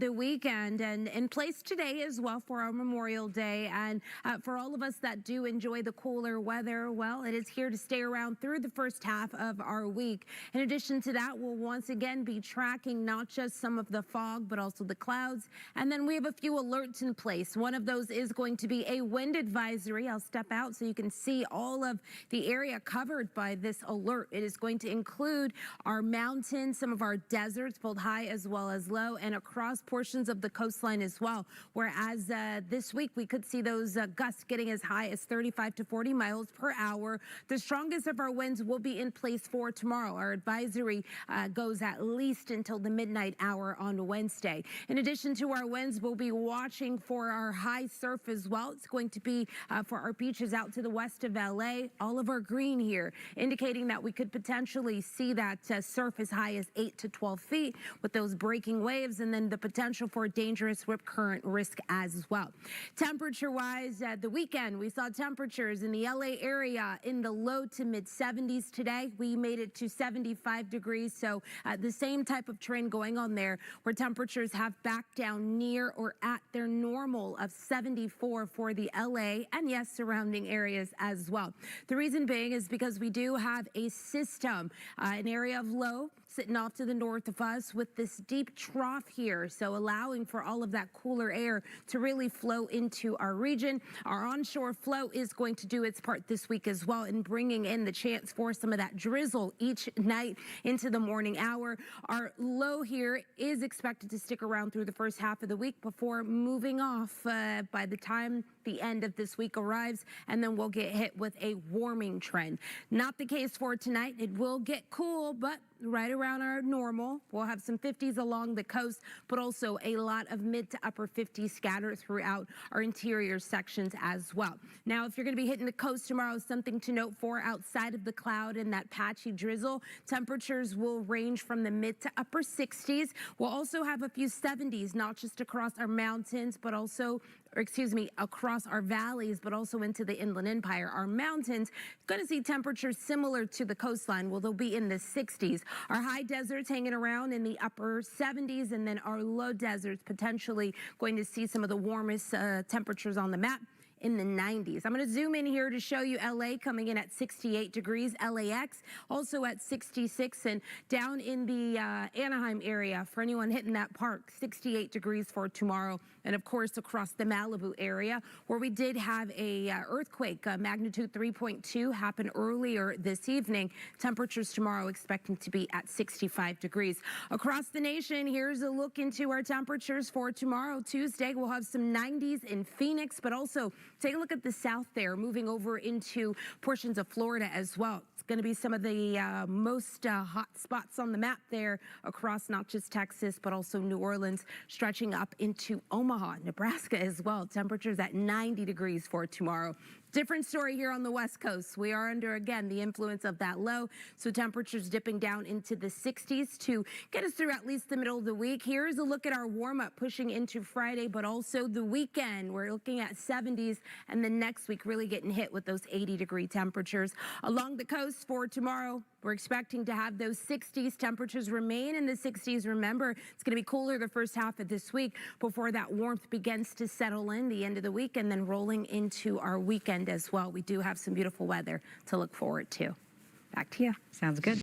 The weekend and in place today as well for our Memorial Day, and for all of us that do enjoy the cooler weather, well, it is here to stay around through the first half of our week. In addition to that, we'll once again be tracking not just some of the fog but also the clouds, and then we have a few alerts in place. One of those is going to be a wind advisory. I'll step out so you can see all of the area covered by this alert. It is going to include our mountains, some of our deserts, both high as well as low, and across portions of the coastline as well, whereas this week we could see those gusts getting as high as 35 to 40 miles per hour. The strongest of our winds will be in place for tomorrow. Our advisory goes at least until the midnight hour on Wednesday. In addition to our winds, we'll be watching for our high surf as well. It's going to be for our beaches out to the west of LA. All of our green here indicating that we could potentially see that surf as high as 8 to 12 feet with those breaking waves, and then the potential for dangerous rip current risk as well. Temperature-wise, the weekend, we saw temperatures in the LA area in the low to mid 70s today. We made it to 75 degrees, so the same type of trend going on there, where temperatures have backed down near or at their normal of 74 for the LA and yes, surrounding areas as well. The reason being is because we do have a system, an area of low sitting off to the north of us with this deep trough here, so allowing for all of that cooler air to really flow into our region. Our onshore flow is going to do its part this week as well in bringing in the chance for some of that drizzle each night into the morning hour. Our low here is expected to stick around through the first half of the week before moving off by the time the end of this week arrives, and then we'll get hit with a warming trend. Not the case for tonight. It will get cool, but right around our normal. We'll have some 50s along the coast, but also a lot of mid to upper 50s scattered throughout our interior sections as well. Now, if you're going to be hitting the coast tomorrow, something to note for outside of the cloud and that patchy drizzle, temperatures will range from the mid to upper 60s. We'll also have a few 70s, not just across our mountains, but also across our valleys, but also into the Inland Empire. Our mountains going to see temperatures similar to the coastline. Well, they'll be in the 60s. Our high deserts hanging around in the upper 70s, and then our low deserts potentially going to see some of the warmest temperatures on the map in the 90s. I'm going to zoom in here to show you LA coming in at 68 degrees, LAX also at 66, and down in the Anaheim area for anyone hitting that park, 68 degrees for tomorrow. And of course across the Malibu area, where we did have a earthquake, magnitude 3.2 happen earlier this evening. Temperatures tomorrow expecting to be at 65 degrees. Across the nation, here's a look into our temperatures for tomorrow, Tuesday. We'll have some 90s in Phoenix, but also take a look at the south there, moving over into portions of Florida as well. It's going to be some of the most hot spots on the map there across not just Texas, but also New Orleans, stretching up into Omaha, Nebraska as well. Temperatures at 90 degrees for tomorrow. Different story here on the West Coast. We are under, again, the influence of that low, so temperatures dipping down into the 60s to get us through at least the middle of the week. Here's a look at our warm-up pushing into Friday, but also the weekend. We're looking at 70s, and then next week really getting hit with those 80-degree temperatures. Along the coast for tomorrow, we're expecting to have those 60s. Temperatures remain in the 60s. Remember, it's going to be cooler the first half of this week before that warmth begins to settle in the end of the week, and then rolling into our weekend as well. We do have some beautiful weather to look forward to. Back to you. Sounds good.